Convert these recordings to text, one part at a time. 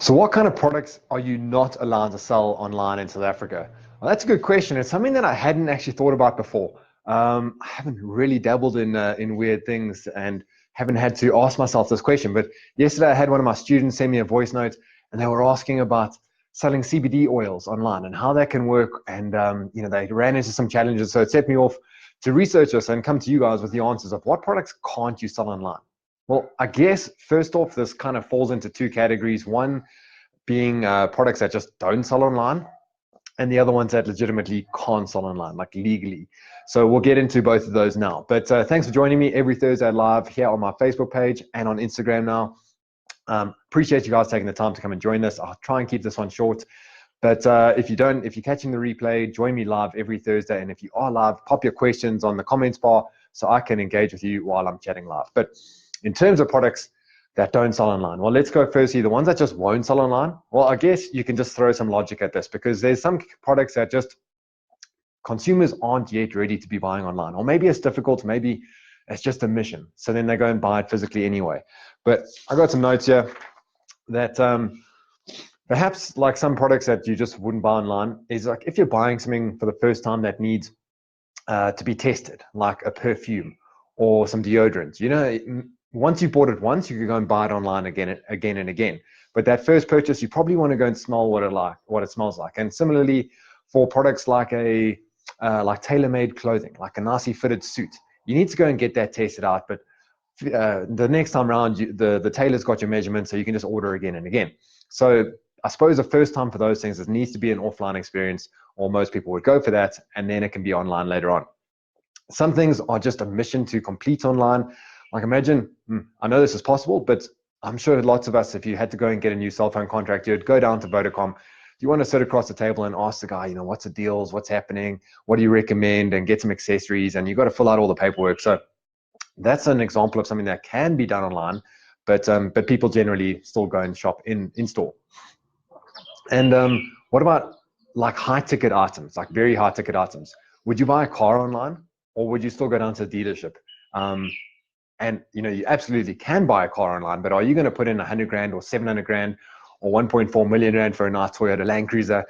So what kind of products are you not allowed to sell online in South Africa? Well, that's a good question. It's something that I hadn't actually thought about before. I haven't really dabbled in weird things and haven't had to ask myself this question. But yesterday I had one of my students send me a voice note, and they were asking about selling CBD oils online and how that can work. And they ran into some challenges, so it set me off to research this and come to you guys with the answers of what products can't you sell online. Well, I guess first off, this kind of falls into two categories. One being products that just don't sell online, and the other ones that legitimately can't sell online, like legally. So we'll get into both of those now. But thanks for joining me every Thursday live here on my Facebook page and on Instagram now. Appreciate you guys taking the time to come and join us. I'll try and keep this one short. But if you're catching the replay, join me live every Thursday. And if you are live, pop your questions on the comments bar so I can engage with you while I'm chatting live. But in terms of products that don't sell online, well, let's go firstly, the ones that just won't sell online. Well, I guess you can just throw some logic at this, because there's some products that just consumers aren't yet ready to be buying online. Or maybe it's difficult, maybe it's just a mission. So then they go and buy it physically anyway. But I got some notes here that perhaps like some products that you just wouldn't buy online is like if you're buying something for the first time that needs to be tested, like a perfume or some deodorant. Once you bought it once, you can go and buy it online again and again. But that first purchase, you probably want to go and smell what it smells like. And similarly, for products like like tailor-made clothing, like a nicely fitted suit, you need to go and get that tested out. But the next time around, the tailor's got your measurements, so you can just order again and again. So I suppose the first time for those things, it needs to be an offline experience, or most people would go for that, and then it can be online later on. Some things are just a mission to complete online. Like imagine, I know this is possible, but I'm sure lots of us, if you had to go and get a new cell phone contract, you'd go down to Vodacom. You want to sit across the table and ask the guy, what's the deals, what's happening, what do you recommend, and get some accessories, and you've got to fill out all the paperwork. So that's an example of something that can be done online, but people generally still go and shop in store. And what about like high ticket items, like very high ticket items? Would you buy a car online, or would you still go down to the dealership? And you absolutely can buy a car online, but are you going to put in 100 grand or 700 grand or 1.4 million rand for a nice Toyota Land Cruiser?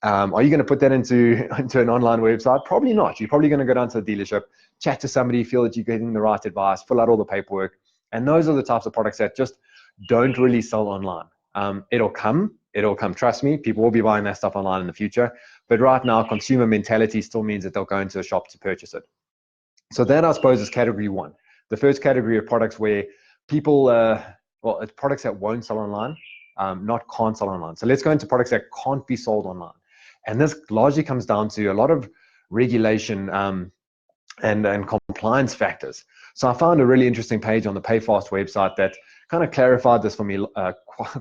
Are you going to put that into an online website? Probably not. You're probably going to go down to the dealership, chat to somebody, feel that you're getting the right advice, fill out all the paperwork. And those are the types of products that just don't really sell online. It'll come, trust me. People will be buying that stuff online in the future. But right now, consumer mentality still means that they'll go into a shop to purchase it. So that, I suppose, is category one. The first category of products where people, it's products that won't sell online, not can't sell online. So let's go into products that can't be sold online. And this largely comes down to a lot of regulation and compliance factors. So I found a really interesting page on the PayFast website that kind of clarified this for me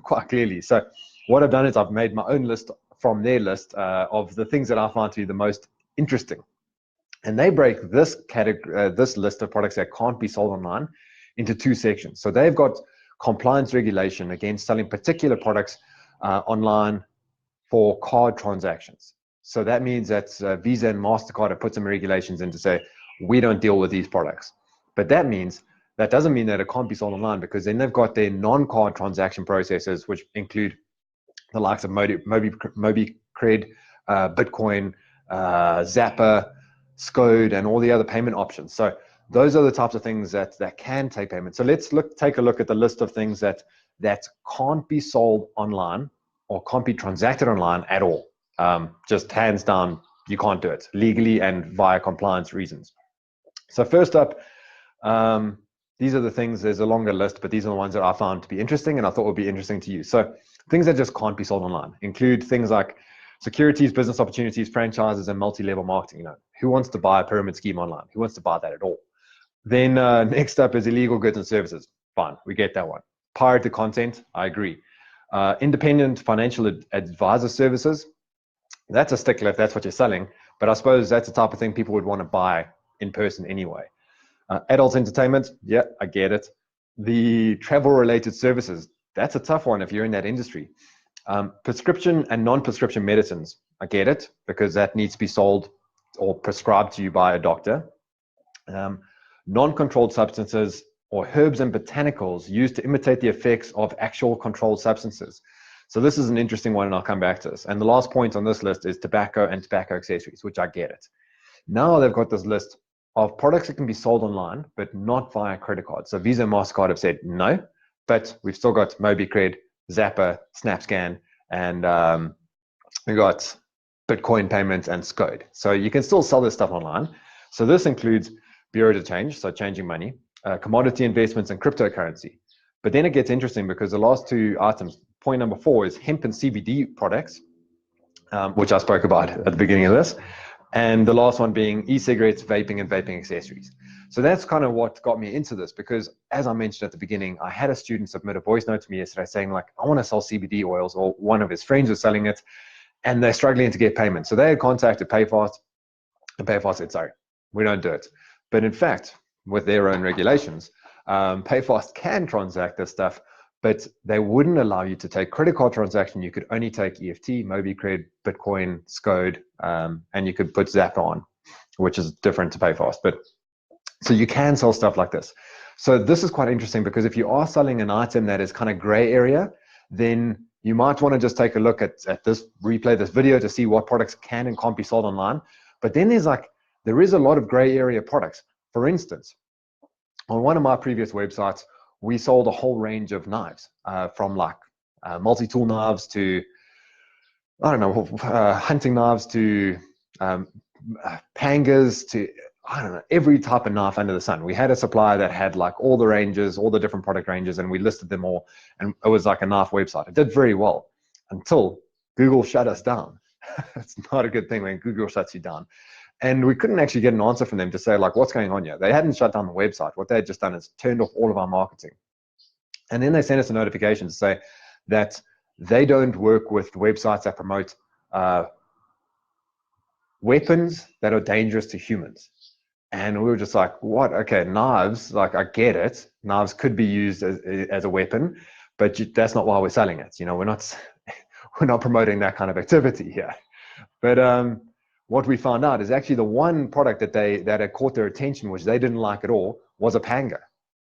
quite clearly. So what I've done is I've made my own list from their list of the things that I find to be the most interesting. And they break this category, this list of products that can't be sold online, into two sections. So they've got compliance regulation against selling particular products online for card transactions. So that means that Visa and MasterCard have put some regulations in to say, we don't deal with these products. But that doesn't mean that it can't be sold online, because then they've got their non-card transaction processes, which include the likes of MobiCred, Bitcoin, Zapper, Scode, and all the other payment options. So those are the types of things that can take payment. So let's take a look at the list of things that can't be sold online or can't be transacted online at all. Just hands down, you can't do it legally and via compliance reasons. So first up, these are the things, there's a longer list, but these are the ones that I found to be interesting and I thought would be interesting to you. So things that just can't be sold online include things like securities, business opportunities, franchises, and multi-level marketing. Who wants to buy a pyramid scheme online? Who wants to buy that at all? Then next up is illegal goods and services. Fine, we get that one. Pirated content, I agree. Independent financial advisor services, that's a stickler if that's what you're selling, but I suppose that's the type of thing people would want to buy in person anyway. Adult entertainment, yeah, I get it. The travel-related services, that's a tough one if you're in that industry. Prescription and non-prescription medicines, I get it, because that needs to be sold or prescribed to you by a doctor. Non-controlled substances or herbs and botanicals used to imitate the effects of actual controlled substances. So this is an interesting one, and I'll come back to this. And the last point on this list is tobacco and tobacco accessories, which I get it. Now they've got this list of products that can be sold online, but not via credit card. So Visa and MasterCard have said no, but we've still got MobiCred, Zapper, SnapScan, and we've got Bitcoin payments and SCODE. So you can still sell this stuff online. So this includes bureau de change, so changing money, commodity investments, and cryptocurrency. But then it gets interesting because the last two items, point number 4 is hemp and CBD products, which I spoke about at the beginning of this. And the last one being e-cigarettes, vaping, and vaping accessories. So that's kind of what got me into this, because as I mentioned at the beginning, I had a student submit a voice note to me yesterday saying, like, I want to sell CBD oils, or one of his friends was selling it, and they're struggling to get payment. So they had contacted PayFast, and PayFast said, sorry, we don't do it. But in fact, with their own regulations, PayFast can transact this stuff, but they wouldn't allow you to take credit card transaction. You could only take EFT, MobiCred, Bitcoin, SCODE, and you could put Zapper on, which is different to PayFast. But so you can sell stuff like this. So this is quite interesting, because if you are selling an item that is kind of gray area, then you might want to just take a look at this, replay this video to see what products can and can't be sold online. But then there is a lot of gray area products. For instance, on one of my previous websites, we sold a whole range of knives, from multi-tool knives to, I don't know, hunting knives to pangas to, I don't know, every type of knife under the sun. We had a supplier that had like all the ranges, all the different product ranges, and we listed them all. And it was like a knife website. It did very well until Google shut us down. It's not a good thing when Google shuts you down. And we couldn't actually get an answer from them to say, like, what's going on here? They hadn't shut down the website. What they had just done is turned off all of our marketing. And then they sent us a notification to say that they don't work with websites that promote weapons that are dangerous to humans. And we were just like, what? Okay, knives, like, I get it. Knives could be used as a weapon, but that's not why we're selling it. We're not promoting that kind of activity here. But what we found out is actually the one product that had caught their attention, which they didn't like at all, was a Panga.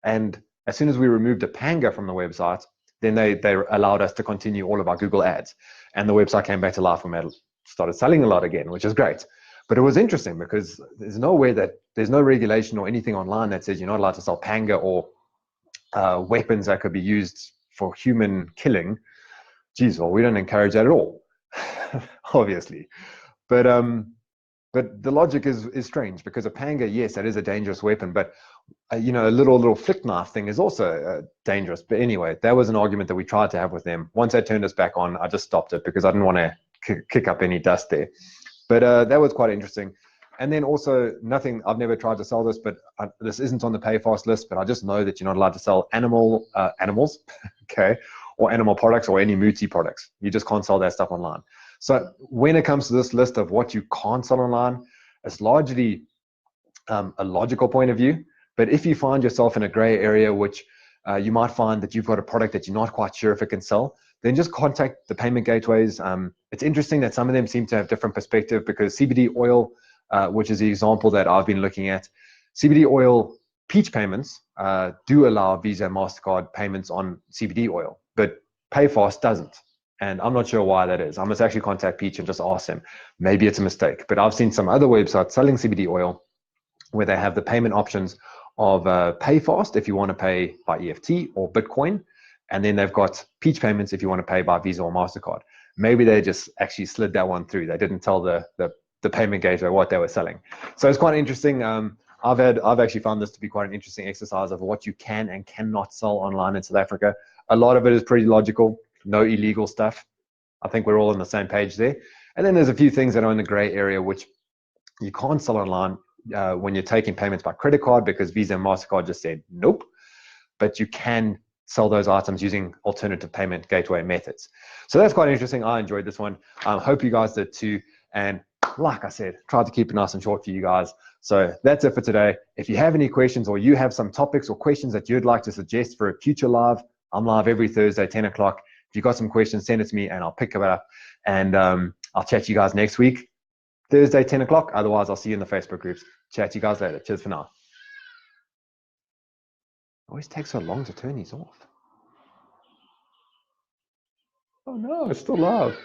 And as soon as we removed a Panga from the website, then they allowed us to continue all of our Google ads. And the website came back to life and started selling a lot again, which is great. But it was interesting because there's no regulation or anything online that says you're not allowed to sell Panga or weapons that could be used for human killing. Geez, well, we don't encourage that at all, obviously. But the logic is strange, because a Panga, yes, that is a dangerous weapon, but a little flick knife thing is also dangerous. But anyway, that was an argument that we tried to have with them. Once they turned us back on, I just stopped it because I didn't want to kick up any dust there. But that was quite interesting. And then also, I've never tried to sell this, but this isn't on the PayFast list, but I just know that you're not allowed to sell animals, okay, or animal products or any Muti products. You just can't sell that stuff online. So when it comes to this list of what you can't sell online, it's largely a logical point of view. But if you find yourself in a gray area, which you might find that you've got a product that you're not quite sure if it can sell, then just contact the payment gateways. It's interesting that some of them seem to have different perspective, because CBD oil, which is the example that I've been looking at, CBD oil peach payments do allow Visa and MasterCard payments on CBD oil, but PayFast doesn't. And I'm not sure why that is. I must actually contact Peach and just ask them. Maybe it's a mistake. But I've seen some other websites selling CBD oil where they have the payment options of PayFast if you want to pay by EFT or Bitcoin. And then they've got Peach payments if you want to pay by Visa or MasterCard. Maybe they just actually slid that one through. They didn't tell the payment gateway what they were selling. So it's quite interesting. I've actually found this to be quite an interesting exercise of what you can and cannot sell online in South Africa. A lot of it is pretty logical. No illegal stuff. I think we're all on the same page there. And then there's a few things that are in the gray area, which you can't sell online when you're taking payments by credit card, because Visa and MasterCard just said nope. But you can sell those items using alternative payment gateway methods. So that's quite interesting. I enjoyed this one. I hope you guys did too. And like I said, tried to keep it nice and short for you guys. So that's it for today. If you have any questions, or you have some topics or questions that you'd like to suggest for a future live, I'm live every Thursday, 10 o'clock. If you've got some questions, send it to me and I'll pick it up. And I'll chat to you guys next week, Thursday, 10 o'clock. Otherwise, I'll see you in the Facebook groups. Chat to you guys later. Cheers for now. It always takes so long to turn these off. Oh no, it's still live.